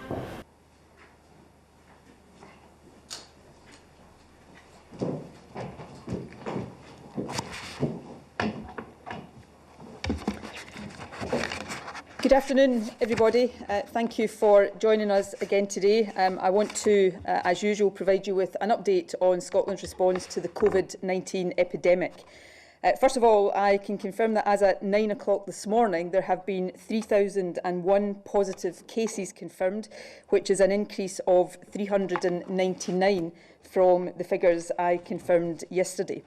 Good afternoon, everybody. Thank you for joining us again today. I want to, as usual, provide you with an update on Scotland's response to the COVID-19 epidemic. First of all, I can confirm that as at 9 o'clock this morning, there have been 3,001 positive cases confirmed, which is an increase of 399 from the figures I confirmed yesterday.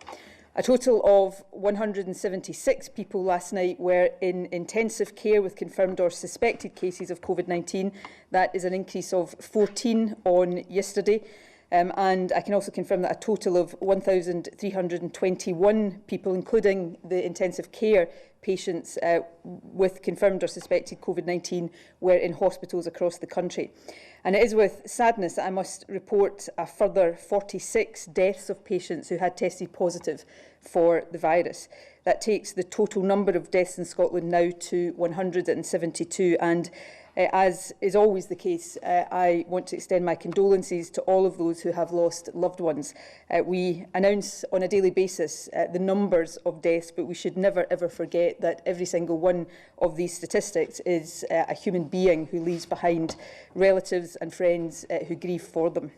A total of 176 people last night were in intensive care with confirmed or suspected cases of COVID-19. That is an increase of 14 on yesterday. And I can also confirm that a total of 1,321 people, including the intensive care patients with confirmed or suspected COVID-19, were in hospitals across the country. And it is with sadness that I must report a further 46 deaths of patients who had tested positive for the virus. That takes the total number of deaths in Scotland now to 172. And as is always the case, I want to extend my condolences to all of those who have lost loved ones. We announce on a daily basis the numbers of deaths, but we should never ever forget that every single one of these statistics is a human being who leaves behind relatives and friends who grieve for them.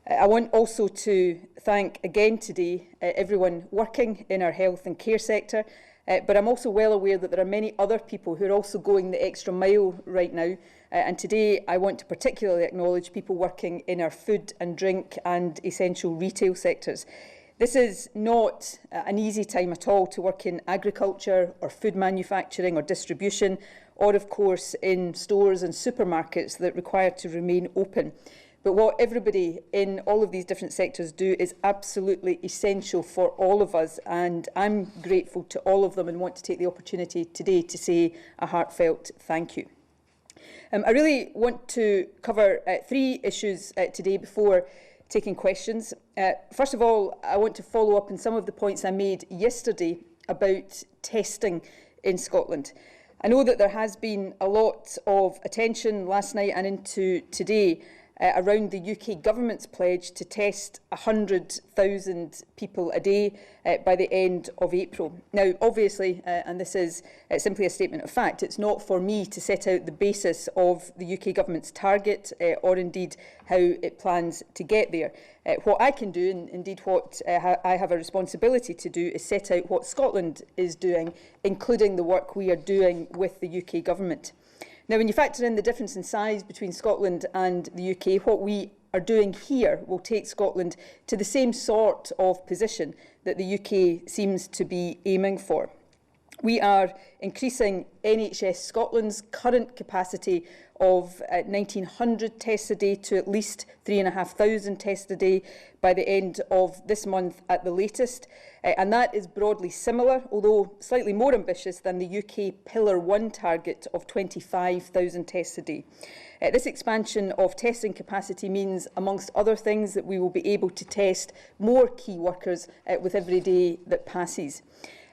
I want also to thank again today everyone working in our health and care sector. But I'm also well aware that there are many other people who are also going the extra mile right now. And today I want to particularly acknowledge people working in our food and drink and essential retail sectors. This is not an easy time at all to work in agriculture or food manufacturing or distribution, or of course in stores and supermarkets that require to remain open. But what everybody in all of these different sectors do is absolutely essential for all of us, and I'm grateful to all of them and want to take the opportunity today to say a heartfelt thank you. I really want to cover three issues today before taking questions. First of all, I want to follow up on some of the points I made yesterday about testing in Scotland. I know that there has been a lot of attention last night and into today around the UK government's pledge to test 100,000 people a day by the end of April. Now, obviously, and this is simply a statement of fact, it's not for me to set out the basis of the UK government's target or indeed how it plans to get there. What I can do, and indeed what I have a responsibility to do, is set out what Scotland is doing, including the work we are doing with the UK government. Now, when you factor in the difference in size between Scotland and the UK, what we are doing here will take Scotland to the same sort of position that the UK seems to be aiming for. We are increasing NHS Scotland's current capacity of 1,900 tests a day to at least 3,500 tests a day by the end of this month at the latest. And that is broadly similar, although slightly more ambitious than the UK Pillar 1 target of 25,000 tests a day. This expansion of testing capacity means, amongst other things, that we will be able to test more key workers with every day that passes.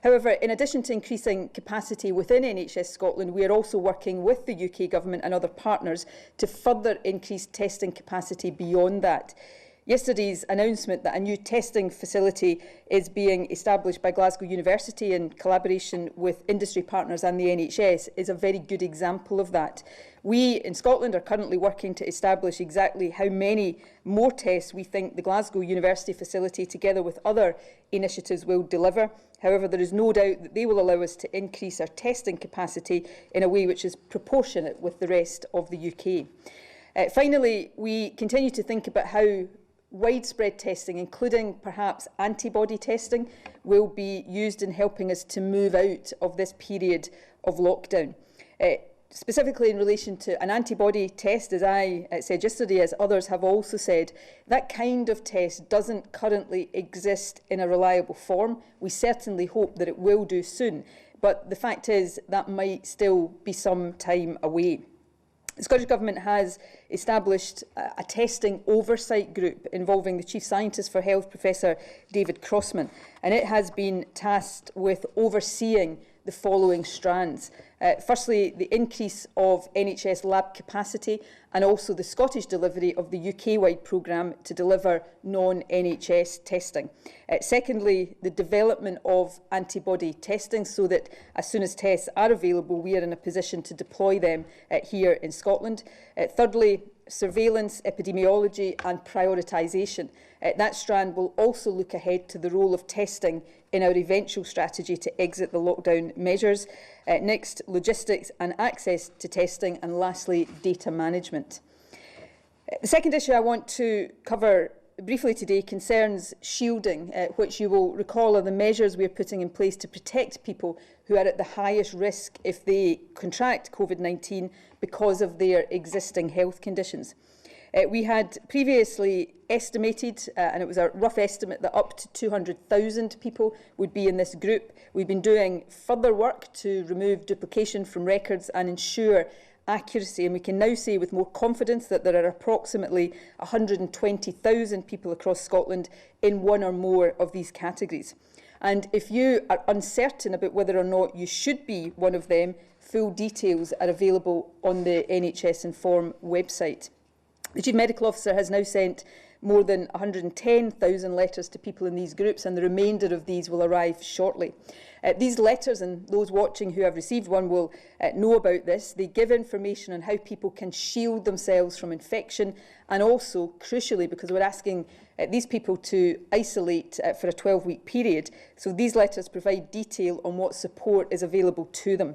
However, in addition to increasing capacity within NHS Scotland, we are also working with the UK Government and other partners to further increase testing capacity beyond that. Yesterday's announcement that a new testing facility is being established by Glasgow University in collaboration with industry partners and the NHS is a very good example of that. We in Scotland are currently working to establish exactly how many more tests we think the Glasgow University facility, together with other initiatives, will deliver. However, there is no doubt that they will allow us to increase our testing capacity in a way which is proportionate with the rest of the UK. Finally, we continue to think about how widespread testing, including perhaps antibody testing, will be used in helping us to move out of this period of lockdown. Specifically in relation to an antibody test, as I said yesterday, as others have also said, that kind of test doesn't currently exist in a reliable form. We certainly hope that it will do soon, but the fact is that might still be some time away. The Scottish Government has established a testing oversight group involving the Chief Scientist for Health, Professor David Crossman, and it has been tasked with overseeing the following strands. Firstly, the increase of NHS lab capacity and also the Scottish delivery of the UK-wide programme to deliver non-NHS testing. Secondly, the development of antibody testing so that as soon as tests are available, we are in a position to deploy them here in Scotland. Thirdly, surveillance, epidemiology and prioritisation. That strand will also look ahead to the role of testing in our eventual strategy to exit the lockdown measures. Next, logistics and access to testing, and lastly, data management. The second issue I want to cover briefly today concerns shielding, which you will recall are the measures we are putting in place to protect people who are at the highest risk if they contract COVID-19 because of their existing health conditions. We had previously estimated, and it was a rough estimate, that up to 200,000 people would be in this group. We've been doing further work to remove duplication from records and ensure accuracy, and we can now say with more confidence that there are approximately 120,000 people across Scotland in one or more of these categories. And if you are uncertain about whether or not you should be one of them, full details are available on the NHS Inform website. The Chief Medical Officer has now sent more than 110,000 letters to people in these groups, and the remainder of these will arrive shortly. These letters, and those watching who have received one will know about this, they give information on how people can shield themselves from infection, and also, crucially, because we're asking these people to isolate for a 12-week period, so these letters provide detail on what support is available to them.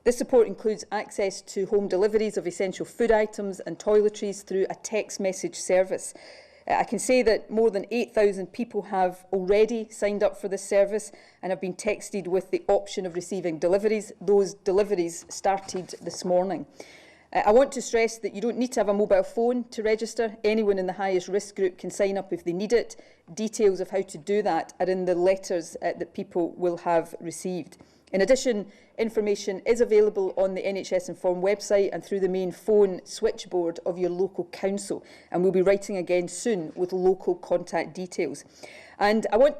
This support includes access to home deliveries of essential food items and toiletries through a text message service. I can say that more than 8,000 people have already signed up for this service and have been texted with the option of receiving deliveries. Those deliveries started this morning. I want to stress that you don't need to have a mobile phone to register. Anyone in the highest risk group can sign up if they need it. Details of how to do that are in the letters that people will have received. In addition, information is available on the NHS Inform website and through the main phone switchboard of your local council, and we'll be writing again soon with local contact details. And I want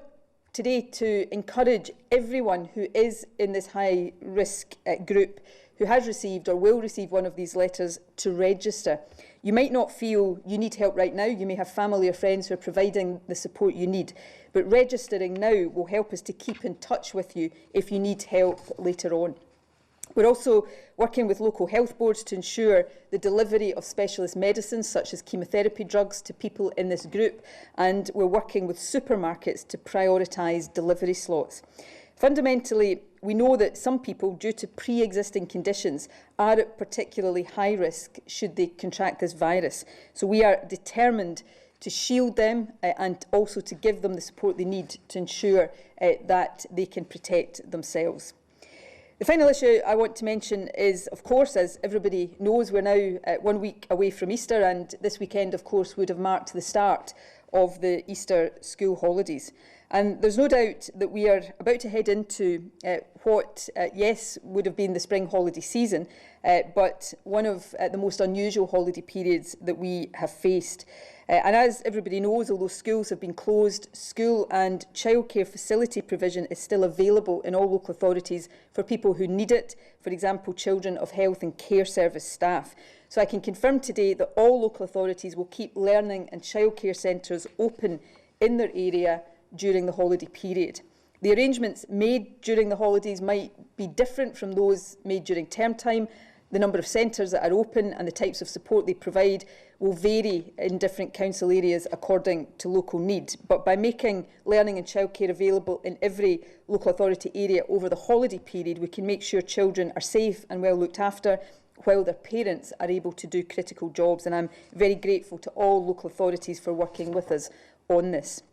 today to encourage everyone who is in this high risk group who has received or will receive one of these letters to register. You might not feel you need help right now. You may have family or friends who are providing the support you need. But registering now will help us to keep in touch with you if you need help later on. We're also working with local health boards to ensure the delivery of specialist medicines such as chemotherapy drugs to people in this group, and we're working with supermarkets to prioritise delivery slots. Fundamentally, we know that some people, due to pre-existing conditions, are at particularly high risk should they contract this virus. So we are determined to shield them and also to give them the support they need to ensure that they can protect themselves. The final issue I want to mention is, of course, as everybody knows, we're now 1 week away from Easter, and this weekend, of course, would have marked the start of the Easter school holidays. And there's no doubt that we are about to head into what, yes, would have been the spring holiday season, but one of the most unusual holiday periods that we have faced. And as everybody knows, although schools have been closed, school and childcare facility provision is still available in all local authorities for people who need it, for example, children of health and care service staff. So I can confirm today that all local authorities will keep learning and childcare centres open in their area during the holiday period. The arrangements made during the holidays might be different from those made during term time. The number of centres that are open and the types of support they provide will vary in different council areas according to local need. But by making learning and childcare available in every local authority area over the holiday period, we can make sure children are safe and well looked after, while their parents are able to do critical jobs. And I'm very grateful to all local authorities for working with us on this.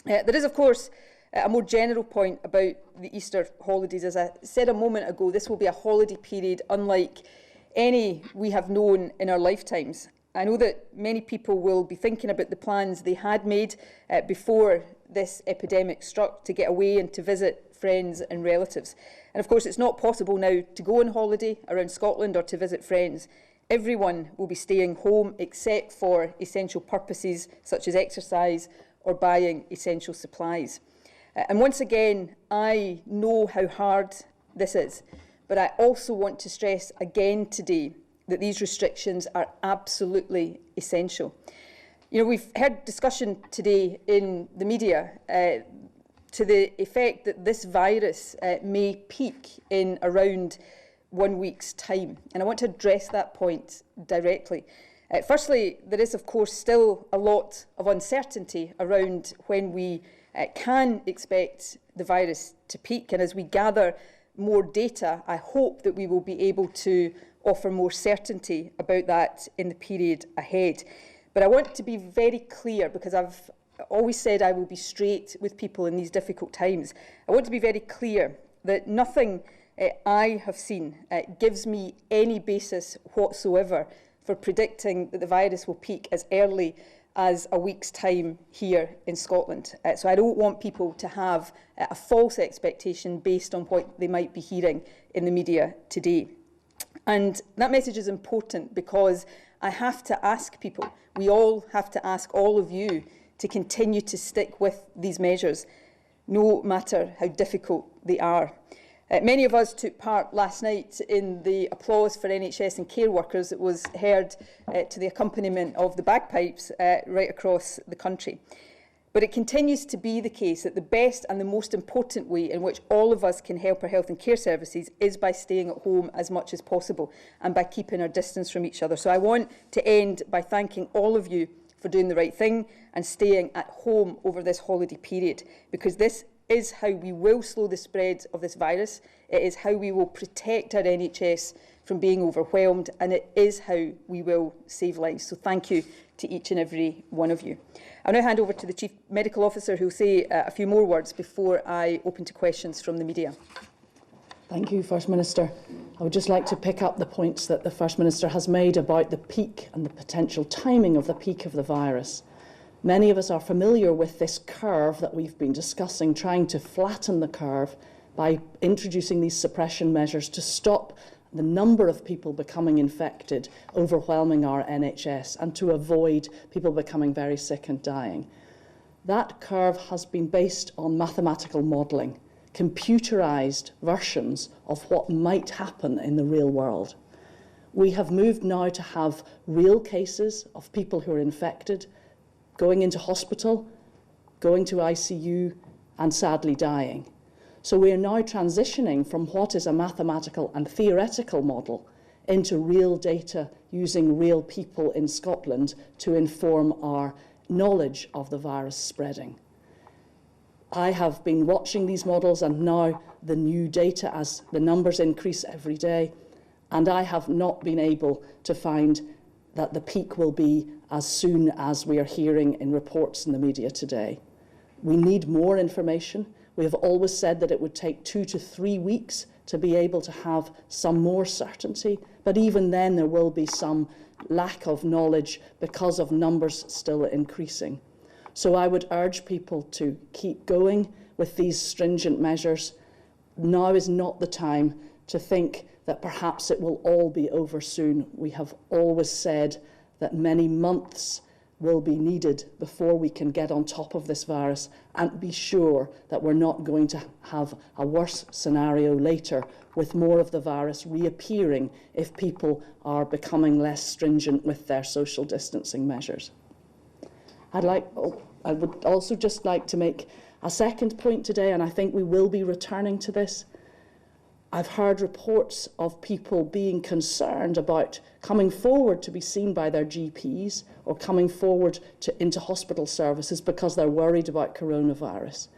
There is, of course, a more general point about the Easter holidays. As I said a moment ago, this will be a holiday period unlike any we have known in our lifetimes. I know that many people will be thinking about the plans they had made before this epidemic struck to get away and to visit friends and relatives. And of course, it's not possible now to go on holiday around Scotland or to visit friends. Everyone will be staying home except for essential purposes such as exercise or buying essential supplies. And once again, I know how hard this is, But I also want to stress again today that these restrictions are absolutely essential. You know, we've heard discussion today in the media to the effect that this virus may peak in around 1 week's time. And I want to address that point directly. Firstly, there is, of course, still a lot of uncertainty around when we can expect the virus to peak. And as we gather more data, I hope that we will be able to offer more certainty about that in the period ahead. But I want to be very clear, because I've always said I will be straight with people in these difficult times. I want to be very clear that nothing I have seen gives me any basis whatsoever for predicting that the virus will peak as early as a week's time here in Scotland. So I don't want people to have a false expectation based on what they might be hearing in the media today. And that message is important because I have to ask people, we all have to ask all of you to continue to stick with these measures, no matter how difficult they are. Many of us took part last night in the applause for NHS and care workers that was heard to the accompaniment of the bagpipes right across the country. But it continues to be the case that the best and the most important way in which all of us can help our health and care services is by staying at home as much as possible and by keeping our distance from each other. So I want to end by thanking all of you for doing the right thing and staying at home over this holiday period, because this is how we will slow the spread of this virus. It is how we will protect our NHS from being overwhelmed, and it is how we will save lives. So thank you to each and every one of you. I'll now hand over to the Chief Medical Officer, who will say a few more words before I open to questions from the media. Thank you, First Minister. I would just like to pick up the points that the First Minister has made about the peak and the potential timing of the peak of the virus. Many of us are familiar with this curve that we've been discussing, trying to flatten the curve by introducing these suppression measures to stop the number of people becoming infected, overwhelming our NHS, and to avoid people becoming very sick and dying. That curve has been based on mathematical modelling, computerised versions of what might happen in the real world. We have moved now to have real cases of people who are infected, going into hospital, going to ICU, and sadly dying. So we are now transitioning from what is a mathematical and theoretical model into real data using real people in Scotland to inform our knowledge of the virus spreading. I have been watching these models and now the new data as the numbers increase every day, and I have not been able to find that the peak will be as soon as we are hearing in reports in the media today. We need more information. We have always said that it would take 2 to 3 weeks to be able to have some more certainty, but even then there will be some lack of knowledge because of numbers still increasing. So I would urge people to keep going with these stringent measures. Now is not the time to think that perhaps it will all be over soon. We have always said that many months will be needed before we can get on top of this virus and be sure that we're not going to have a worse scenario later with more of the virus reappearing if people are becoming less stringent with their social distancing measures. I would also just like to make a second point today, and I think we will be returning to this. I've heard reports of people being concerned about coming forward to be seen by their GPs or coming forward into hospital services because they're worried about coronavirus.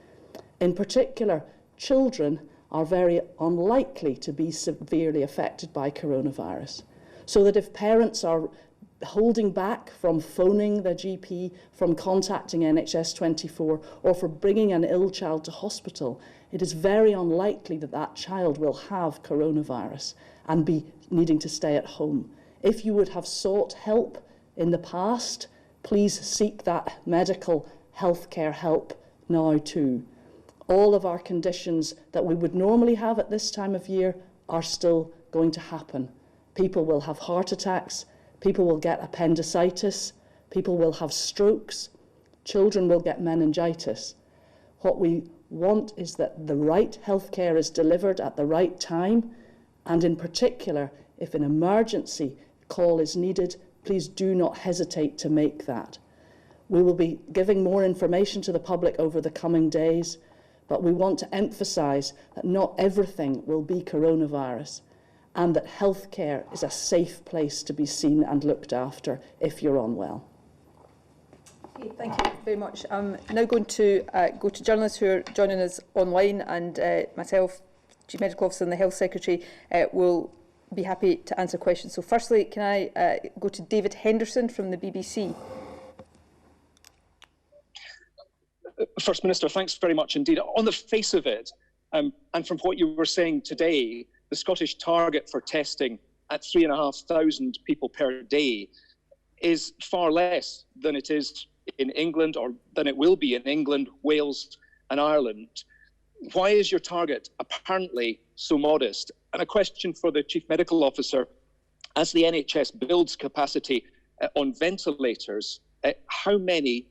In particular, children are very unlikely to be severely affected by coronavirus. So that if parents are holding back from phoning their GP, from contacting NHS 24, or for bringing an ill child to hospital, it is very unlikely that that child will have coronavirus and be needing to stay at home. If you would have sought help in the past, please seek that medical healthcare help now too. All of our conditions that we would normally have at this time of year are still going to happen. People will have heart attacks, people will get appendicitis, people will have strokes, children will get meningitis. What we want is that the right healthcare is delivered at the right time, And in particular, if an emergency call is needed, please do not hesitate to make that. We will be giving more information to the public over the coming days, but we want to emphasise that not everything will be coronavirus, and that healthcare is a safe place to be seen and looked after if you're unwell. Okay, thank you very much. I'm now going to go to journalists who are joining us online, and myself, Chief Medical Officer and the Health Secretary will be happy to answer questions. So firstly, can I go to David Henderson from the BBC? First Minister, thanks very much indeed. On the face of it, and from what you were saying today, the Scottish target for testing at 3,500 people per day is far less than it is in England, or than it will be in England, Wales and Ireland. Why is your target apparently so modest? And a question for the Chief Medical Officer: as the NHS builds capacity on ventilators, how many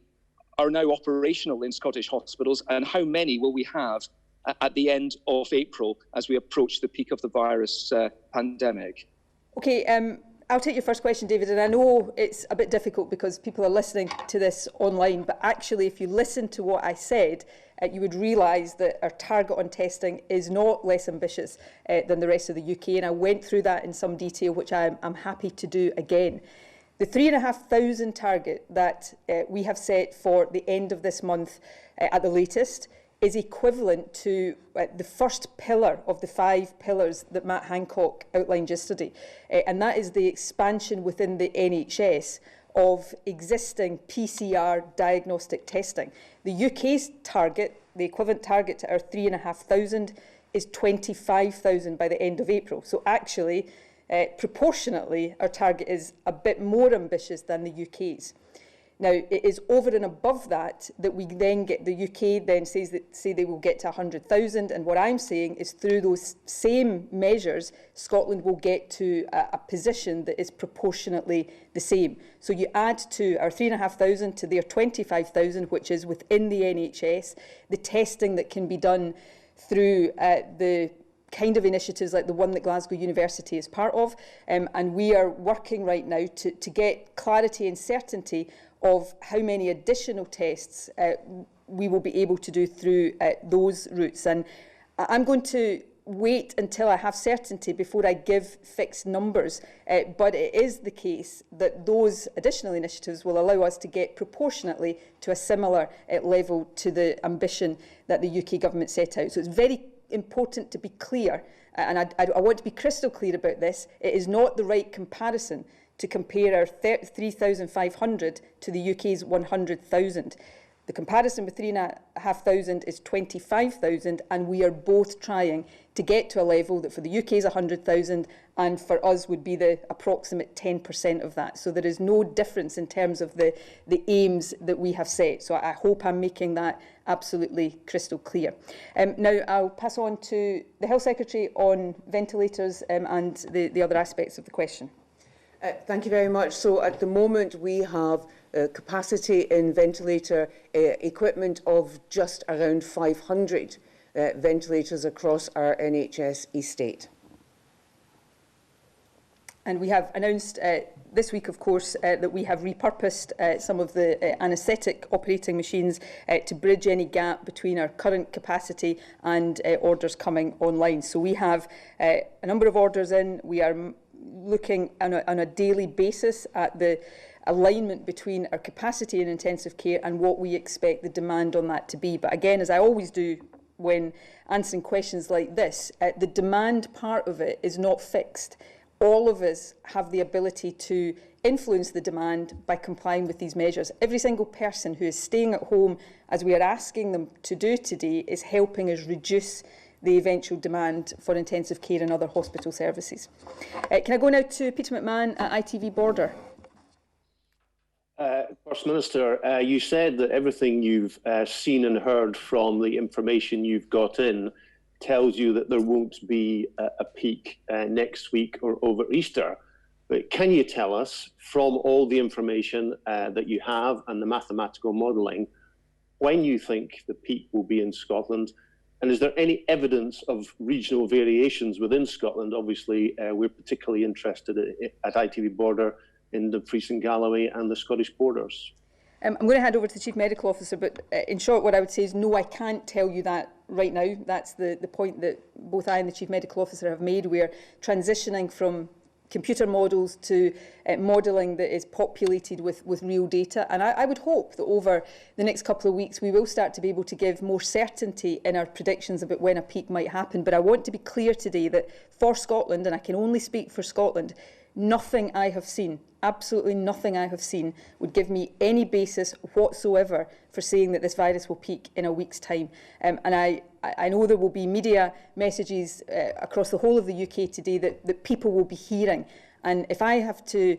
are now operational in Scottish hospitals, and how many will we have at the end of April as we approach the peak of the virus pandemic? Okay, I'll take your first question, David, and I know it's a bit difficult because people are listening to this online, but actually if you listen to what I said, you would realise that our target on testing is not less ambitious than the rest of the UK, and I went through that in some detail, which I'm happy to do again. The 3,500 target that we have set for the end of this month at the latest is equivalent to the first pillar of the 5 pillars that Matt Hancock outlined yesterday. And that is the expansion within the NHS of existing PCR diagnostic testing. The UK's target, the equivalent target to our 3,500, is 25,000 by the end of April. So actually, proportionately, our target is a bit more ambitious than the UK's. Now, it is over and above that that we then get, the UK then say they will get to 100,000, and what I'm saying is through those same measures, Scotland will get to a position that is proportionately the same. So you add to our 3,500 to their 25,000, which is within the NHS, the testing that can be done through the kind of initiatives like the one that Glasgow University is part of, and we are working right now to get clarity and certainty of how many additional tests we will be able to do through those routes. And I'm going to wait until I have certainty before I give fixed numbers, but it is the case that those additional initiatives will allow us to get proportionately to a similar level to the ambition that the UK government set out. So it's very important to be clear, and I want to be crystal clear about this. It is not the right comparison to compare our 3,500 to the UK's 100,000. The comparison with 3,500 is 25,000, and we are both trying to get to a level that for the UK is 100,000 and for us would be the approximate 10% of that. So there is no difference in terms of the aims that we have set. So I hope I'm making that absolutely crystal clear. Now I'll pass on to the Health Secretary on ventilators and the other aspects of the question. Thank you very much. So at the moment we have capacity in ventilator equipment of just around 500 ventilators across our NHS estate. And we have announced this week, of course, that we have repurposed some of the anaesthetic operating machines to bridge any gap between our current capacity and orders coming online. So we have a number of orders in. We are looking on a daily basis at the alignment between our capacity in intensive care and what we expect the demand on that to be. But again, as I always do when answering questions like this, the demand part of it is not fixed. All of us have the ability to influence the demand by complying with these measures. Every single person who is staying at home, as we are asking them to do today, is helping us reduce the eventual demand for intensive care and other hospital services. Can I go now to Peter McMahon at ITV Border? First Minister, you said that everything you've seen and heard from the information you've got in tells you that there won't be a peak next week or over Easter. But can you tell us, from all the information that you have and the mathematical modelling, when you think the peak will be in Scotland? And is there any evidence of regional variations within Scotland? Obviously, we're particularly interested at ITV Border in Dumfries and Galloway and the Scottish borders. I'm going to hand over to the Chief Medical Officer, but in short, what I would say is no, I can't tell you that right now. That's the point that both I and the Chief Medical Officer have made. We are transitioning from computer models to modelling that is populated with real data. And I would hope that over the next couple of weeks we will start to be able to give more certainty in our predictions about when a peak might happen. But I want to be clear today that for Scotland, and I can only speak for Scotland, nothing I have seen, absolutely nothing I have seen, would give me any basis whatsoever for saying that this virus will peak in a week's time. And I know there will be media messages across the whole of the UK today that people will be hearing. And if I have to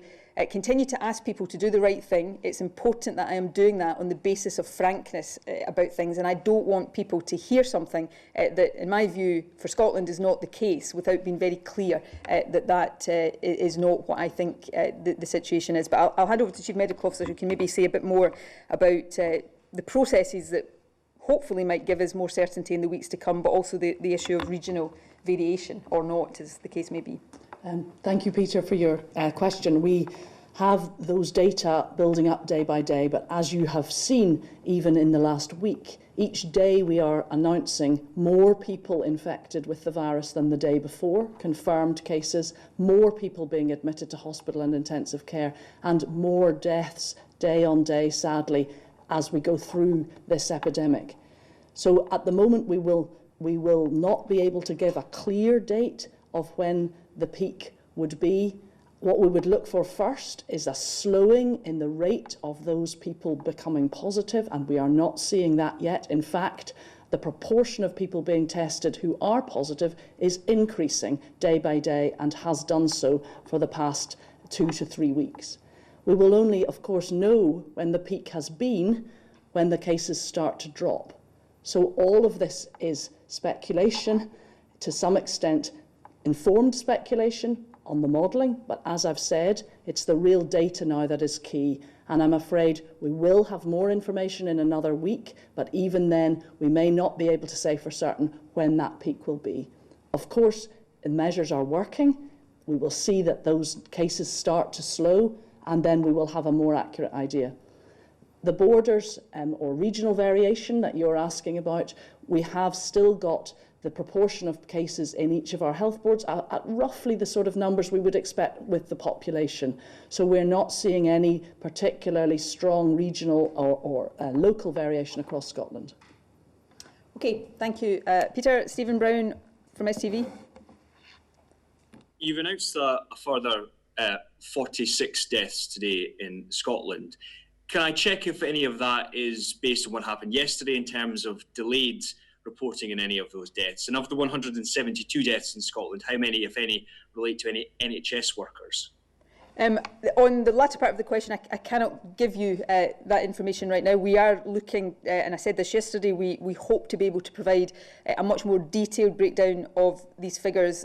continue to ask people to do the right thing, it's important that I am doing that on the basis of frankness about things. And I don't want people to hear something that, in my view, for Scotland is not the case, without being very clear that is not what I think the situation is. But I'll hand over to the Chief Medical Officer, who can maybe say a bit more about the processes that hopefully might give us more certainty in the weeks to come, but also the issue of regional variation, or not, as the case may be. Thank you, Peter, for your question. We have those data building up day by day, but as you have seen, even in the last week, each day we are announcing more people infected with the virus than the day before, confirmed cases, more people being admitted to hospital and intensive care, and more deaths day on day, sadly, as we go through this epidemic. So at the moment we will not be able to give a clear date of when the peak would be. What we would look for first is a slowing in the rate of those people becoming positive, and we are not seeing that yet. In fact, the proportion of people being tested who are positive is increasing day by day and has done so for the past 2 to 3 weeks. We will only, of course, know when the peak has been when the cases start to drop. So all of this is speculation, to some extent informed speculation on the modelling, but as I've said, it's the real data now that is key. And I'm afraid we will have more information in another week, but even then we may not be able to say for certain when that peak will be. Of course, the measures are working. We will see that those cases start to slow, and then we will have a more accurate idea. The borders or regional variation that you're asking about, we have still got the proportion of cases in each of our health boards at roughly the sort of numbers we would expect with the population. So we're not seeing any particularly strong regional or local variation across Scotland. Okay, thank you. Peter, Stephen Brown from STV. You've announced a further 46 deaths today in Scotland. Can I check if any of that is based on what happened yesterday in terms of delayed reporting in any of those deaths? And of the 172 deaths in Scotland, how many, if any, relate to any NHS workers? On the latter part of the question, I cannot give you that information right now. We are looking, and I said this yesterday, we hope to be able to provide a much more detailed breakdown of these figures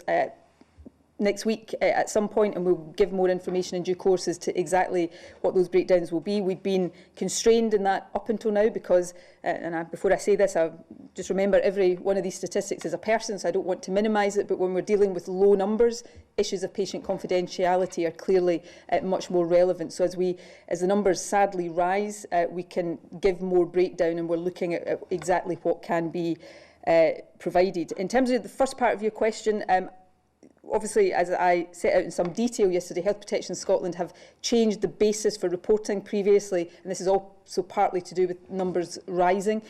next week at some point, and we'll give more information in due course as to exactly what those breakdowns will be. We've been constrained in that up until now because, before I say this, I just remember every one of these statistics is a person, so I don't want to minimise it, but when we're dealing with low numbers, issues of patient confidentiality are clearly much more relevant. So as the numbers sadly rise, we can give more breakdown, and we're looking at exactly what can be provided. In terms of the first part of your question, obviously, as I set out in some detail yesterday, Health Protection Scotland have changed the basis for reporting previously, and this is also partly to do with numbers rising.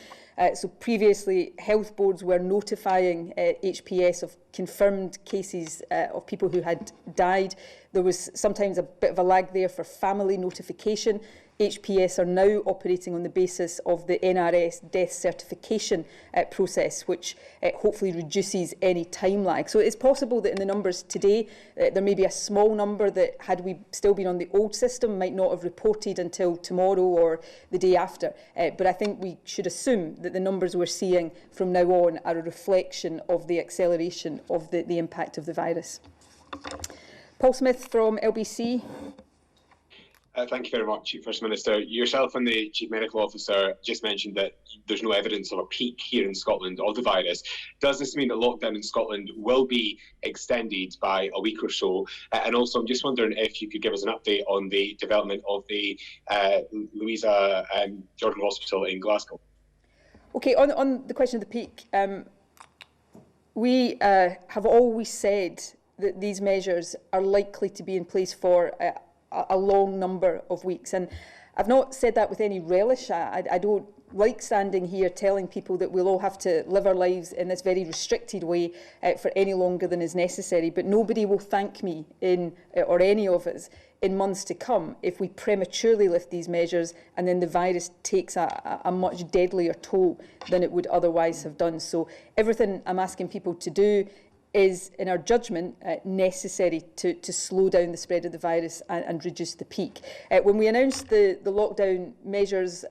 So previously, health boards were notifying HPS of confirmed cases of people who had died. There was sometimes a bit of a lag there for family notification. HPS are now operating on the basis of the NRS death certification process, which hopefully reduces any time lag. So it's possible that in the numbers today, there may be a small number that, had we still been on the old system, might not have reported until tomorrow or the day after. But I think we should assume that the numbers we're seeing from now on are a reflection of the acceleration of the impact of the virus. Paul Smith from LBC. Thank you very much, First Minister. Yourself and the Chief Medical Officer just mentioned that there's no evidence of a peak here in Scotland of the virus. Does this mean that lockdown in Scotland will be extended by a week or so? And also, I'm just wondering if you could give us an update on the development of the Louisa Jordan Hospital in Glasgow. Okay, on the question of the peak, we have always said that these measures are likely to be in place for a long number of weeks. And I've not said that with any relish. I don't like standing here telling people that we'll all have to live our lives in this very restricted way for any longer than is necessary. But nobody will thank me or any of us in months to come if we prematurely lift these measures and then the virus takes a much deadlier toll than it would otherwise have done. So everything I'm asking people to do is, in our judgment, necessary to slow down the spread of the virus and reduce the peak. When we announced the lockdown measures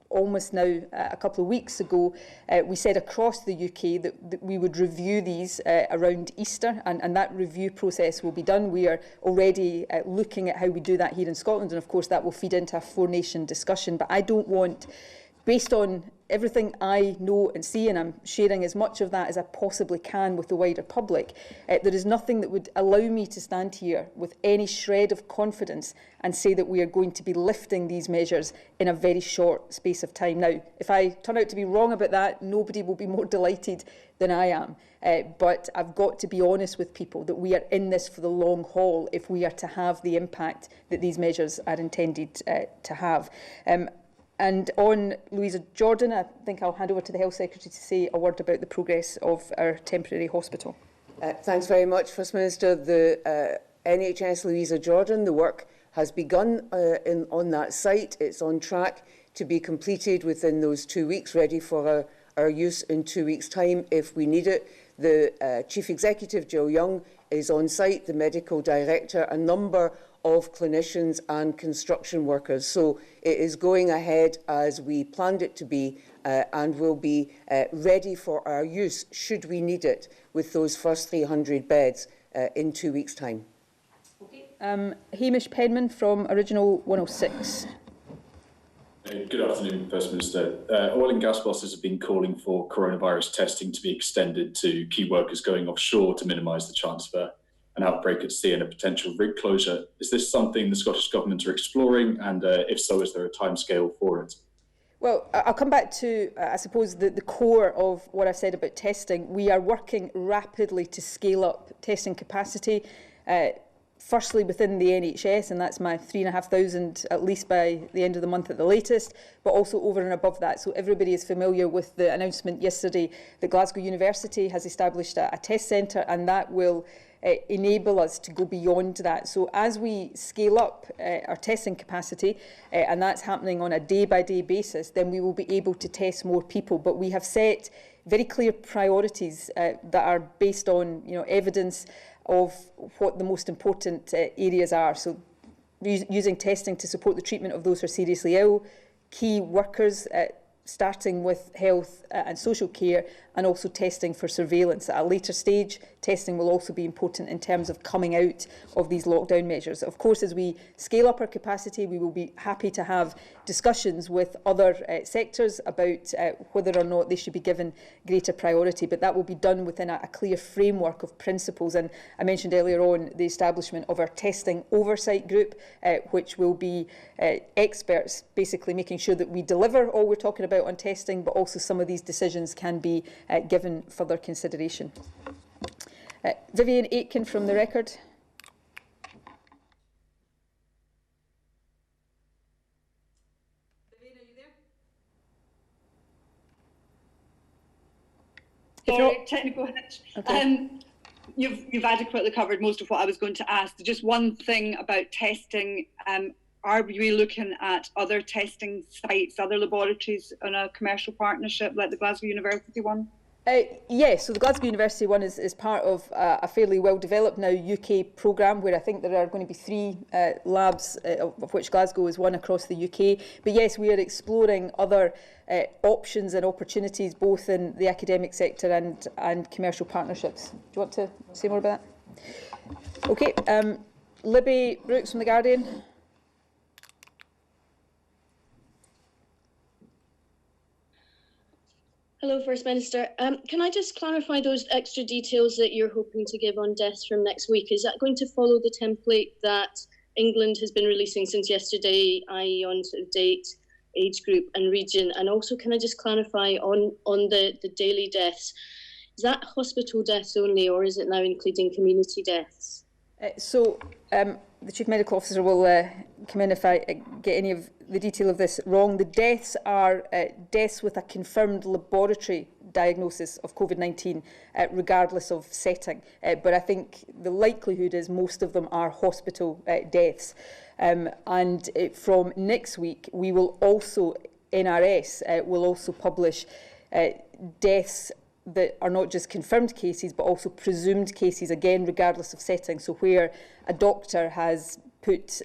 almost now a couple of weeks ago, we said across the UK that we would review these around Easter, and that review process will be done. We are already looking at how we do that here in Scotland, and of course that will feed into a four-nation discussion. But I don't want, based on everything I know and see, and I'm sharing as much of that as I possibly can with the wider public, there is nothing that would allow me to stand here with any shred of confidence and say that we are going to be lifting these measures in a very short space of time. Now, if I turn out to be wrong about that, nobody will be more delighted than I am. But I've got to be honest with people that we are in this for the long haul if we are to have the impact that these measures are intended to have. And on Louisa Jordan, I think I'll hand over to the Health Secretary to say a word about the progress of our temporary hospital. Thanks very much, First Minister. The NHS Louisa Jordan, the work has begun on that site. It's on track to be completed within those 2 weeks, ready for our use in 2 weeks' time if we need it. The Chief Executive, Joe Young, is on site, the Medical Director, a number of clinicians and construction workers. So it is going ahead as we planned it to be and will be ready for our use, should we need it, with those first 300 beds in 2 weeks' time. Okay. Hamish Penman from Original 106. Good afternoon, First Minister. Oil and gas bosses have been calling for coronavirus testing to be extended to key workers going offshore to minimise the chance of an outbreak at sea and a potential rig closure. Is this something the Scottish Government are exploring, and if so, is there a timescale for it? Well, I'll come back to, I suppose, the core of what I said about testing. We are working rapidly to scale up testing capacity, firstly within the NHS, and that's my 3,500 at least by the end of the month at the latest, but also over and above that. So everybody is familiar with the announcement yesterday that Glasgow University has established a test centre, and that will enable us to go beyond that. So as we scale up our testing capacity, and that's happening on a day-by-day basis, then we will be able to test more people. But we have set very clear priorities that are based on evidence of what the most important areas are. So using testing to support the treatment of those who are seriously ill, key workers, starting with health and social care, and also testing for surveillance. At a later stage, testing will also be important in terms of coming out of these lockdown measures. Of course, as we scale up our capacity, we will be happy to have discussions with other sectors about whether or not they should be given greater priority, but that will be done within a clear framework of principles. And I mentioned earlier on the establishment of our testing oversight group, which will be experts basically making sure that we deliver all we're talking about on testing, but also some of these decisions can be given further consideration. Vivian Aitken from The Record. Vivian, are you there? Sorry, technical hitch. Okay. You've adequately covered most of what I was going to ask. Just one thing about testing. Are we looking at other testing sites, other laboratories on a commercial partnership like the Glasgow University one? Yes, so the Glasgow University one is part of a fairly well-developed now UK programme where I think there are going to be 3 labs, of which Glasgow is one across the UK. But yes, we are exploring other options and opportunities both in the academic sector and commercial partnerships. Do you want to say more about that? Okay, Libby Brooks from The Guardian. Hello, First Minister. Can I just clarify those extra details that you're hoping to give on deaths from next week? Is that going to follow the template that England has been releasing since yesterday, i.e. on sort of date, age group and region? And also, can I just clarify on the daily deaths, is that hospital deaths only, or is it now including community deaths? The Chief Medical Officer will come in if I get any of the detail of this wrong. The deaths are deaths with a confirmed laboratory diagnosis of COVID-19, regardless of setting. But I think the likelihood is most of them are hospital deaths. From next week, we will also, NRS will also publish deaths that are not just confirmed cases, but also presumed cases, again, regardless of setting. So where a doctor has put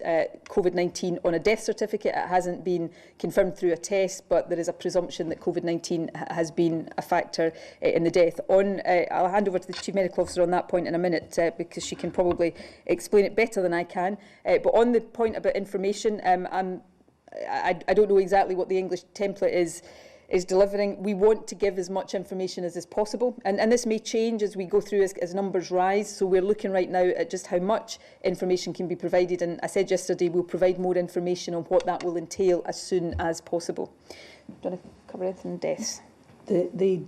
COVID-19 on a death certificate, it hasn't been confirmed through a test, but there is a presumption that COVID-19 has been a factor in the death. I'll hand over to the Chief Medical Officer on that point in a minute, because she can probably explain it better than I can. But on the point about information, I don't know exactly what the English template is delivering. We want to give as much information as is possible, and this may change as we go through as numbers rise. So we're looking right now at just how much information can be provided, and I said yesterday we'll provide more information on what that will entail as soon as possible. Do you want to cover anything on deaths? The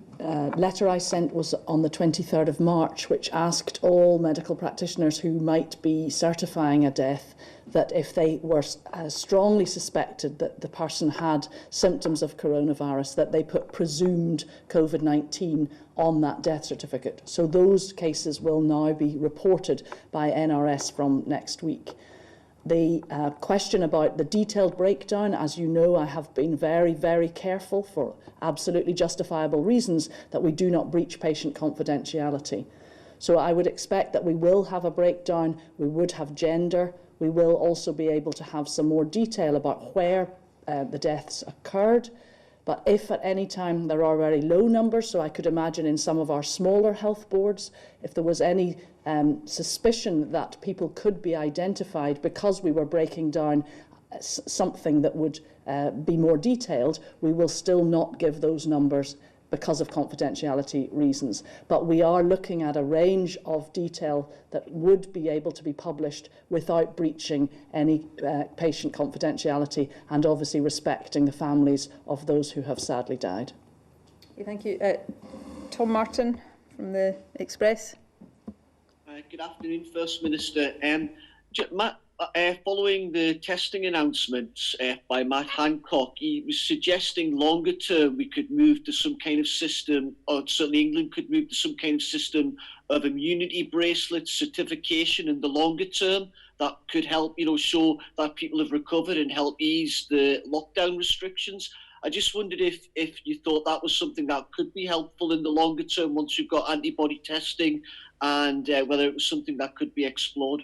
letter I sent was on the 23rd of March, which asked all medical practitioners who might be certifying a death that if they were strongly suspected that the person had symptoms of coronavirus, that they put presumed COVID-19 on that death certificate. So those cases will now be reported by NRS from next week. The question about the detailed breakdown, as you know, I have been very, very careful for absolutely justifiable reasons that we do not breach patient confidentiality. So I would expect that we will have a breakdown, we would have gender, we will also be able to have some more detail about where the deaths occurred. But if at any time there are very low numbers, so I could imagine in some of our smaller health boards, if there was any suspicion that people could be identified because we were breaking down something that would be more detailed, we will still not give those numbers because of confidentiality reasons. But we are looking at a range of detail that would be able to be published without breaching any patient confidentiality and obviously respecting the families of those who have sadly died. Okay, thank you. Tom Martin from the Express. Good afternoon, First Minister. Following the testing announcements by Matt Hancock, he was suggesting longer term we could move to some kind of system, or certainly England could move to some kind of system of immunity bracelet certification in the longer term that could help, show that people have recovered and help ease the lockdown restrictions. I just wondered if you thought that was something that could be helpful in the longer term once you've got antibody testing, and whether it was something that could be explored.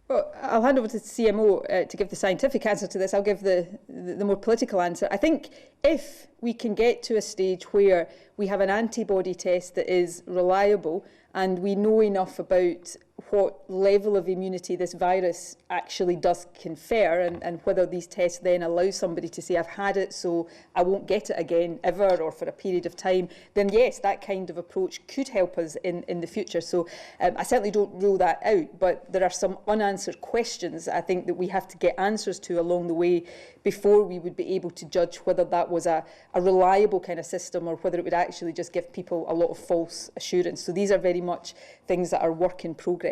Well, I'll hand over to the CMO to give the scientific answer to this. I'll give the more political answer. I think if we can get to a stage where we have an antibody test that is reliable and we know enough about what level of immunity this virus actually does confer, and whether these tests then allow somebody to say, I've had it, so I won't get it again ever or for a period of time, then yes, that kind of approach could help us in the future. So I certainly don't rule that out, but there are some unanswered questions I think that we have to get answers to along the way before we would be able to judge whether that was a reliable kind of system or whether it would actually just give people a lot of false assurance. So these are very much things that are work in progress.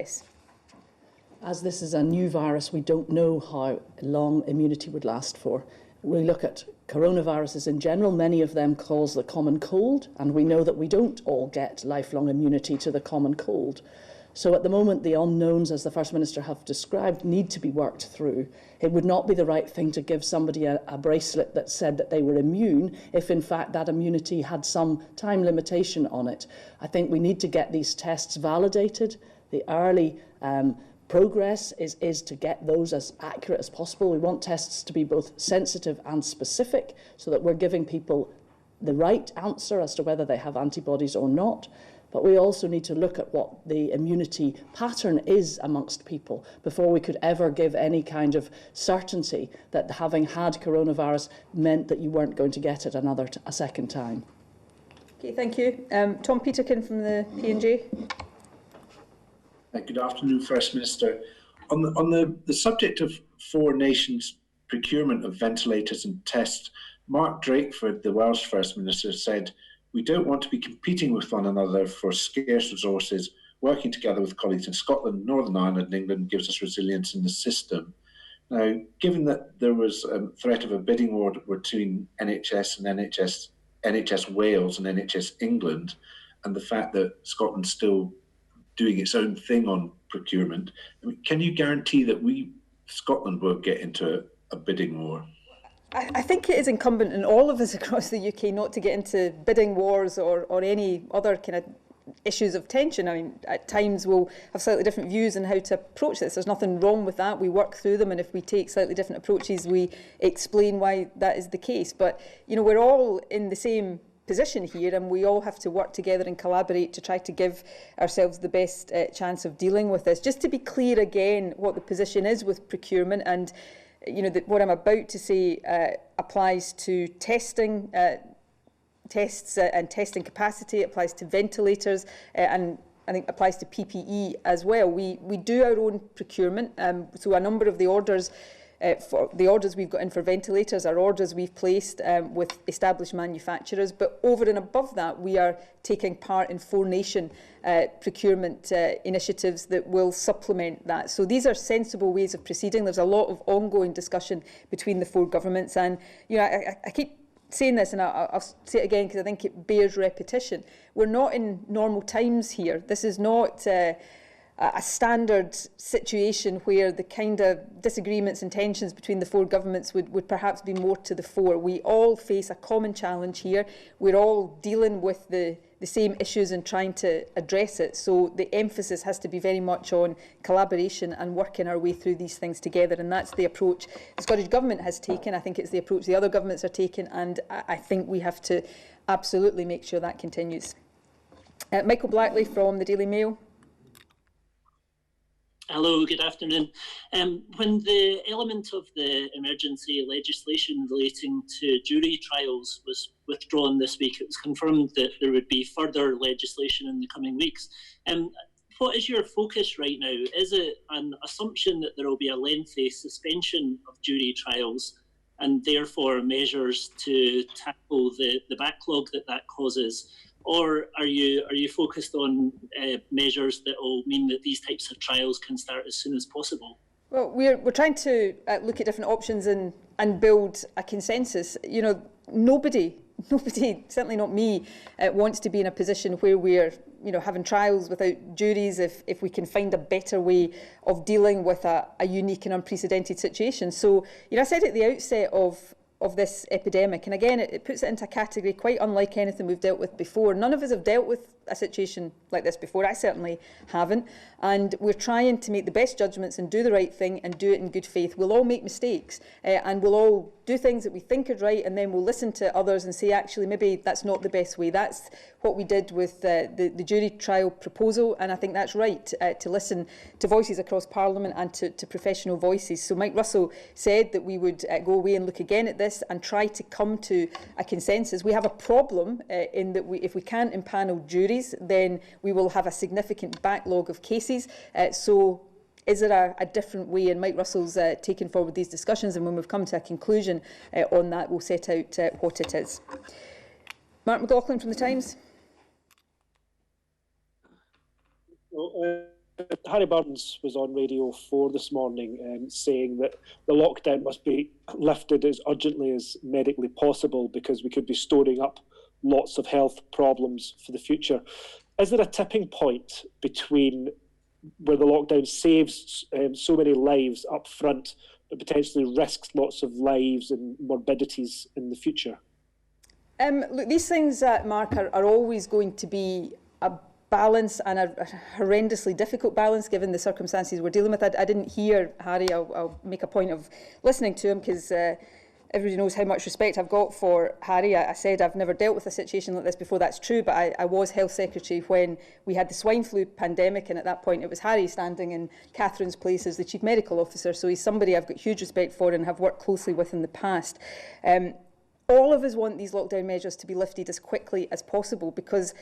As this is a new virus, we don't know how long immunity would last for. We look at coronaviruses in general, many of them cause the common cold, and we know that we don't all get lifelong immunity to the common cold. So at the moment, the unknowns, as the First Minister have described, need to be worked through. It would not be the right thing to give somebody a bracelet that said that they were immune if, in fact, that immunity had some time limitation on it. I think we need to get these tests validated. The early progress is to get those as accurate as possible. We want tests to be both sensitive and specific so that we're giving people the right answer as to whether they have antibodies or not. But we also need to look at what the immunity pattern is amongst people before we could ever give any kind of certainty that having had coronavirus meant that you weren't going to get it a second time. Okay, thank you. Tom Peterkin from the P&J. Good afternoon, First Minister. On the subject of four nations' procurement of ventilators and tests, Mark Drakeford, the Welsh First Minister, said, "We don't want to be competing with one another for scarce resources. Working together with colleagues in Scotland, Northern Ireland and England gives us resilience in the system." Now, given that there was a threat of a bidding war between NHS and NHS Wales and NHS England, and the fact that Scotland's still doing its own thing on procurement, can you guarantee that Scotland won't get into a bidding war? I think it is incumbent on all of us across the UK not to get into bidding wars or any other kind of issues of tension. I mean, at times we'll have slightly different views on how to approach this. There's nothing wrong with that. We work through them, and if we take slightly different approaches, we explain why that is the case. But, you know, we're all in the same position here, and we all have to work together and collaborate to try to give ourselves the best chance of dealing with this. Just to be clear again what the position is with procurement, and you know, what I'm about to say applies to testing, tests and testing capacity. It applies to ventilators, and I think applies to PPE as well. We do our own procurement, so a number of the orders. For the orders we've got in for ventilators are orders we've placed with established manufacturers, but over and above that we are taking part in four-nation procurement initiatives that will supplement that. So these are sensible ways of proceeding. There's a lot of ongoing discussion between the four governments, and you know, I keep saying this, and I'll say it again because I think it bears repetition. We're not in normal times here. This is not a standard situation where the kind of disagreements and tensions between the four governments would perhaps be more to the fore. We all face a common challenge here. We're all dealing with the same issues and trying to address it. So the emphasis has to be very much on collaboration and working our way through these things together. And that's the approach the Scottish Government has taken. I think it's the approach the other governments are taking. And I think we have to absolutely make sure that continues. Michael Blackley from the Daily Mail. Hello, good afternoon. When the element of the emergency legislation relating to jury trials was withdrawn this week, it was confirmed that there would be further legislation in the coming weeks. What is your focus right now? Is it an assumption that there will be a lengthy suspension of jury trials and therefore measures to tackle the backlog that causes? Or are you focused on measures that will mean that these types of trials can start as soon as possible? Well, we're trying to look at different options and build a consensus. You know, nobody, certainly not me, wants to be in a position where we're, you know, having trials without juries if we can find a better way of dealing with a unique and unprecedented situation. So, you know, I said at the outset of this epidemic, and again it puts it into a category quite unlike anything we've dealt with before. None of us have dealt with a situation like this before. I certainly haven't, and we're trying to make the best judgments and do the right thing and do it in good faith. We'll all make mistakes, and we'll all do things that we think are right, and then we'll listen to others and say, actually, maybe that's not the best way. That's what we did with the jury trial proposal, and I think that's right, to listen to voices across Parliament and to professional voices. So Mike Russell said that we would go away and look again at this and try to come to a consensus. We have a problem in that if we can't impanel juries, then we will have a significant backlog of cases. So is there a different way? And Mike Russell's taken forward these discussions, and when we've come to a conclusion on that, we'll set out what it is. Mark McLaughlin from The Times. Well, Harry Burns was on Radio 4 this morning saying that the lockdown must be lifted as urgently as medically possible because we could be storing up lots of health problems for the future. Is there a tipping point between where the lockdown saves so many lives up front but potentially risks lots of lives and morbidities in the future? Look, these things, Mark, are always going to be a balance, and a horrendously difficult balance given the circumstances we're dealing with. I didn't hear Harry. I'll make a point of listening to him because everybody knows how much respect I've got for Harry. I said I've never dealt with a situation like this before. That's true, but I was Health Secretary when we had the swine flu pandemic, and at that point it was Harry standing in Catherine's place as the Chief Medical Officer. So he's somebody I've got huge respect for and have worked closely with in the past. all of us want these lockdown measures to be lifted as quickly as possible, because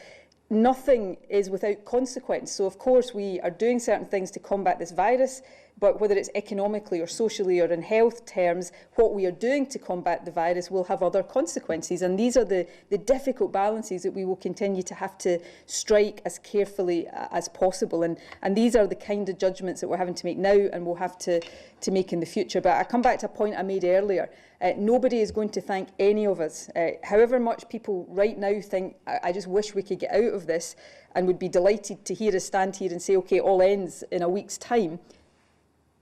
nothing is without consequence. So, of course, we are doing certain things to combat this virus, but whether it's economically or socially or in health terms, what we are doing to combat the virus will have other consequences. And these are the difficult balances that we will continue to have to strike as carefully as possible. And these are the kind of judgments that we're having to make now and we'll have to make in the future. But I come back to a point I made earlier. Nobody is going to thank any of us. However much people right now think, I just wish we could get out of this, and would be delighted to hear us stand here and say, OK, all ends in a week's time.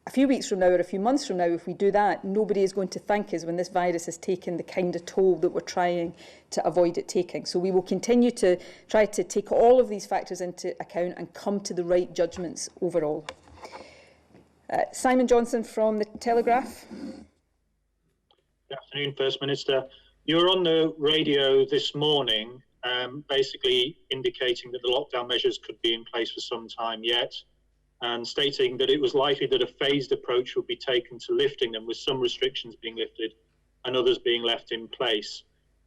A few weeks from now or a few months from now, if we do that, nobody is going to thank us when this virus has taken the kind of toll that we're trying to avoid it taking. So we will continue to try to take all of these factors into account and come to the right judgments overall. Simon Johnson from The Telegraph. Good afternoon, First Minister. You were on the radio this morning basically indicating that the lockdown measures could be in place for some time yet, and stating that it was likely that a phased approach would be taken to lifting them, with some restrictions being lifted and others being left in place.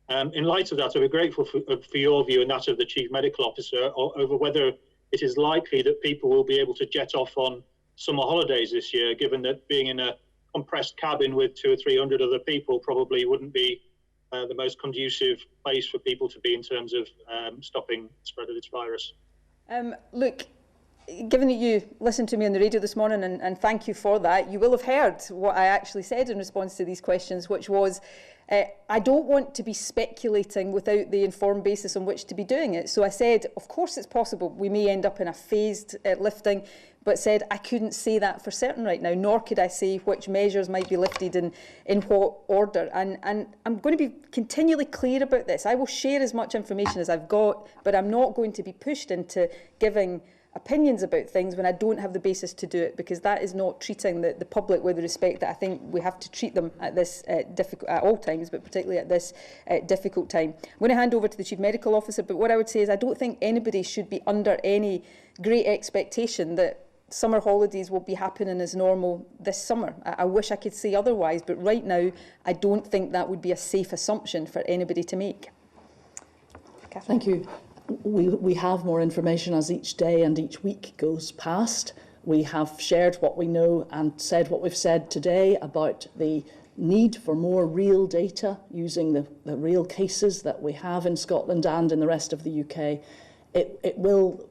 In light of that, I'd be grateful for your view and that of the Chief Medical Officer over whether it is likely that people will be able to jet off on summer holidays this year, given that being in a compressed cabin with 200 or 300 other people probably wouldn't be the most conducive place for people to be in terms of stopping the spread of this virus. Look, given that you listened to me on the radio this morning, and thank you for that, you will have heard what I actually said in response to these questions, which was, I don't want to be speculating without the informed basis on which to be doing it. So I said, of course it's possible we may end up in a phased lifting, but said I couldn't say that for certain right now, nor could I say which measures might be lifted in what order. And I'm going to be continually clear about this. I will share as much information as I've got, but I'm not going to be pushed into giving opinions about things when I don't have the basis to do it, because that is not treating the public with the respect that I think we have to treat them at this difficult, at all times, but particularly at this difficult time. I'm going to hand over to the Chief Medical Officer, but what I would say is I don't think anybody should be under any great expectation that summer holidays will be happening as normal this summer. I wish I could say otherwise, but right now I don't think that would be a safe assumption for anybody to make. Thank you. We have more information as each day and each week goes past. We have shared what we know and said what we've said today about the need for more real data using the real cases that we have in Scotland and in the rest of the UK. It will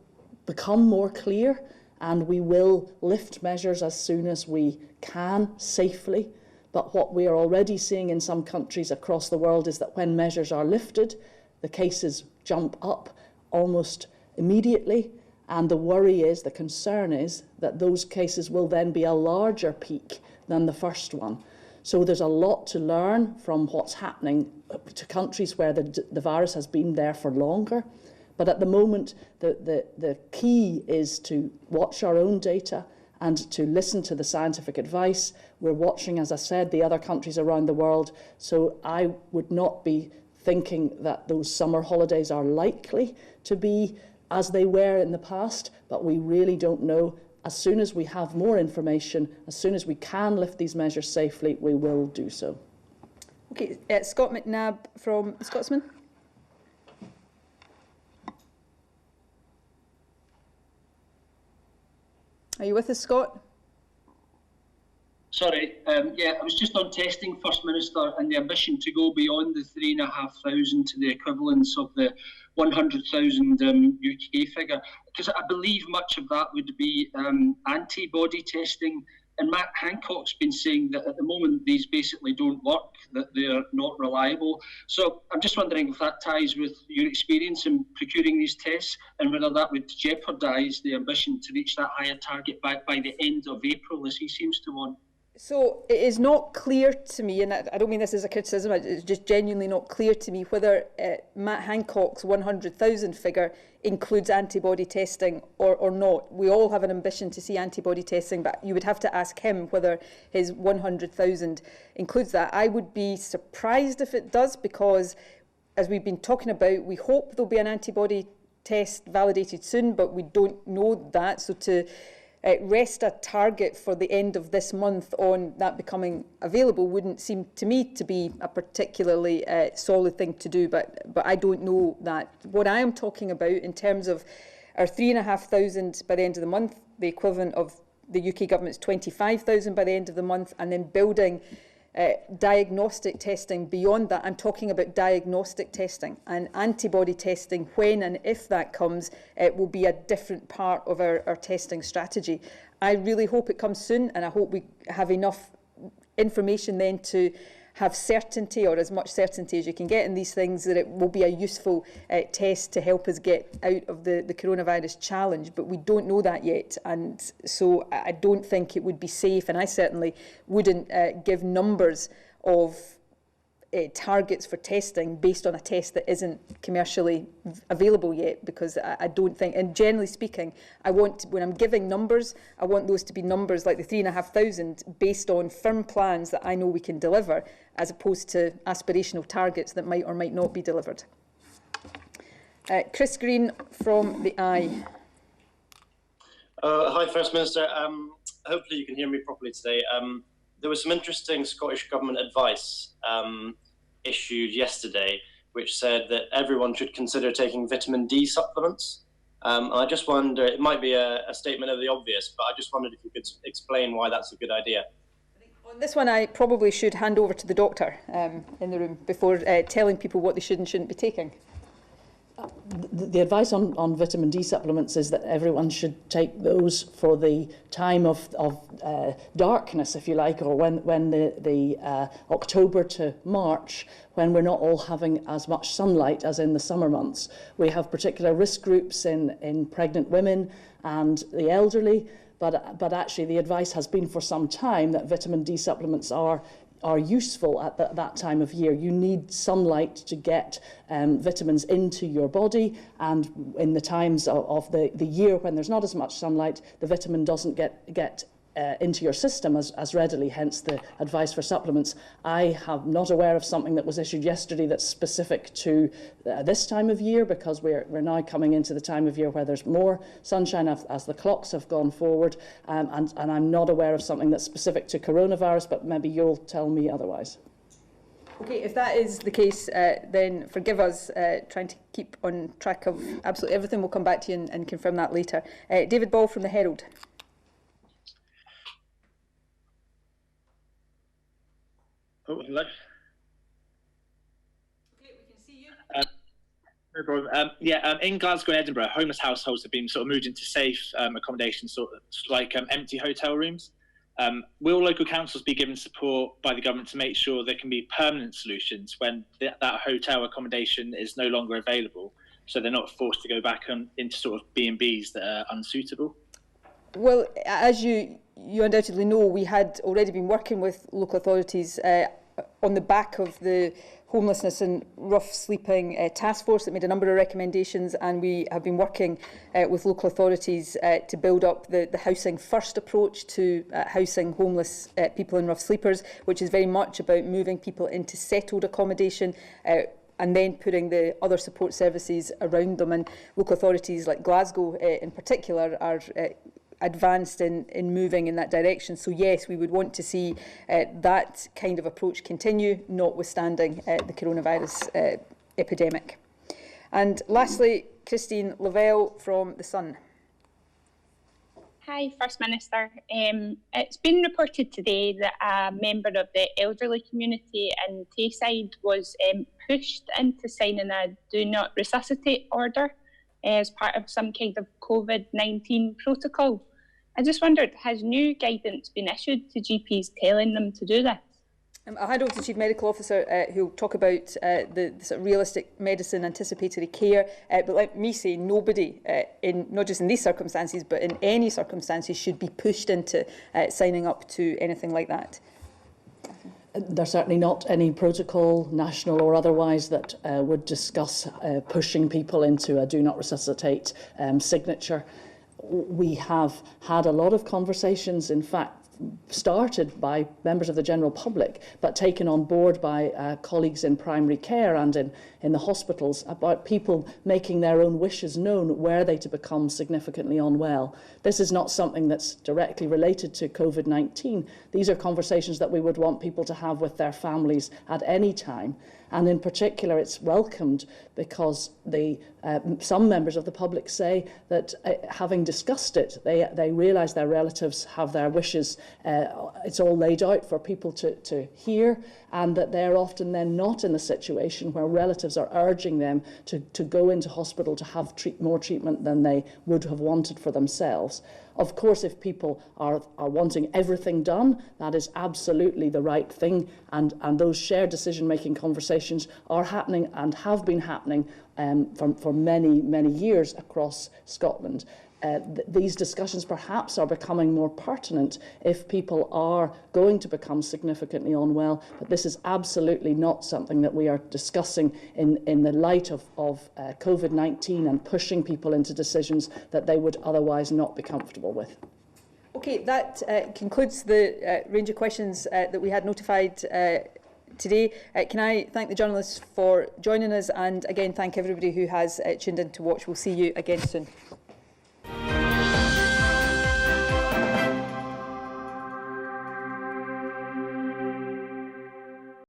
become more clear, and we will lift measures as soon as we can safely. But what we are already seeing in some countries across the world is that when measures are lifted, the cases jump up almost immediately, and the worry is, the concern is, that those cases will then be a larger peak than the first one. So there's a lot to learn from what's happening to countries where the virus has been there for longer. But at the moment, the key is to watch our own data and to listen to the scientific advice. We're watching, as I said, the other countries around the world. So I would not be thinking that those summer holidays are likely to be as they were in the past, but we really don't know. As soon as we have more information, as soon as we can lift these measures safely, we will do so. Okay, Scott McNabb from The Scotsman. Are you with us, Scott? Sorry, yeah, I was just on testing, First Minister, and the ambition to go beyond the 3,500 to the equivalence of the 100,000 UK figure, because I believe much of that would be antibody testing. And Matt Hancock's been saying that at the moment these basically don't work, that they're not reliable. So I'm just wondering if that ties with your experience in procuring these tests, and whether that would jeopardise the ambition to reach that higher target by the end of April, as he seems to want. So it is not clear to me, and I don't mean this as a criticism, it's just genuinely not clear to me whether Matt Hancock's 100,000 figure includes antibody testing or not. We all have an ambition to see antibody testing, but you would have to ask him whether his 100,000 includes that. I would be surprised if it does, because as we've been talking about, we hope there'll be an antibody test validated soon, but we don't know that. So to rest a target for the end of this month on that becoming available wouldn't seem to me to be a particularly solid thing to do, but I don't know that. What I am talking about in terms of our 3,500 by the end of the month, the equivalent of the UK government's 25,000 by the end of the month, and then building diagnostic testing beyond that. I'm talking about diagnostic testing, and antibody testing, when and if that comes, will be a different part of our testing strategy. I really hope it comes soon, and I hope we have enough information then to have certainty, or as much certainty as you can get in these things, that it will be a useful test to help us get out of the coronavirus challenge. But we don't know that yet, and so I don't think it would be safe, and I certainly wouldn't give numbers of targets for testing based on a test that isn't commercially available yet, because I don't think, and generally speaking, when I'm giving numbers, I want those to be numbers like the 3,500 based on firm plans that I know we can deliver, as opposed to aspirational targets that might or might not be delivered. Chris Green from the Eye. Hi, First Minister. Hopefully you can hear me properly today. There was some interesting Scottish Government advice issued yesterday, which said that everyone should consider taking vitamin D supplements. I just wonder, it might be a statement of the obvious, but I just wondered if you could explain why that's a good idea. On this one, I probably should hand over to the doctor in the room before telling people what they should and shouldn't be taking. The advice on vitamin D supplements is that everyone should take those for the time of darkness, if you like, or when the October to March, when we're not all having as much sunlight as in the summer months. We have particular risk groups in pregnant women and the elderly, but actually the advice has been for some time that vitamin D supplements are useful at that time of year. You need sunlight to get vitamins into your body, and in the times of the year when there's not as much sunlight, the vitamin doesn't get into your system as readily, hence the advice for supplements. I am not aware of something that was issued yesterday that's specific to this time of year, because we're now coming into the time of year where there's more sunshine as the clocks have gone forward, and I'm not aware of something that's specific to coronavirus, but maybe you'll tell me otherwise. Okay, if that is the case, then forgive us trying to keep on track of absolutely everything. We'll come back to you and confirm that later. David Ball from the Herald. Oh, hello. Okay, we can see you. No problem. In Glasgow and Edinburgh, homeless households have been sort of moved into safe accommodation, sort of like empty hotel rooms. Will local councils be given support by the government to make sure there can be permanent solutions when that hotel accommodation is no longer available, so they're not forced to go back into sort of B&Bs that are unsuitable? Well, as you undoubtedly know, we had already been working with local authorities on the back of the homelessness and rough sleeping task force that made a number of recommendations, and we have been working with local authorities to build up the housing first approach to housing homeless people and rough sleepers, which is very much about moving people into settled accommodation and then putting the other support services around them. And local authorities like Glasgow in particular are advanced in moving in that direction. So yes, we would want to see that kind of approach continue, notwithstanding the coronavirus epidemic. And lastly, Christine Lavelle from The Sun. Hi, First Minister. It's been reported today that a member of the elderly community in Tayside was pushed into signing a Do Not Resuscitate order as part of some kind of COVID-19 protocol. I just wondered, has new guidance been issued to GPs telling them to do this? I'll hand over to the Chief Medical Officer who'll talk about the sort of realistic medicine anticipatory care. But let me say, nobody, not just in these circumstances, but in any circumstances, should be pushed into signing up to anything like that. There's certainly not any protocol, national or otherwise, that would discuss pushing people into a Do Not Resuscitate signature. We have had a lot of conversations, in fact, started by members of the general public, but taken on board by colleagues in primary care and in the hospitals, about people making their own wishes known were they to become significantly unwell. This is not something that's directly related to COVID-19. These are conversations that we would want people to have with their families at any time. And in particular, it's welcomed because some members of the public say that having discussed it, they realise their relatives have their wishes. It's all laid out for people to hear, and that they're often then not in the situation where relatives are urging them to go into hospital to have more treatment than they would have wanted for themselves. Of course, if people are wanting everything done, that is absolutely the right thing, and those shared decision-making conversations are happening and have been happening for many, many years across Scotland. These discussions perhaps are becoming more pertinent if people are going to become significantly unwell, but this is absolutely not something that we are discussing in the light of COVID-19 and pushing people into decisions that they would otherwise not be comfortable with. Okay, that concludes the range of questions that we had notified today. Can I thank the journalists for joining us, and again thank everybody who has tuned in to watch. We'll see you again soon.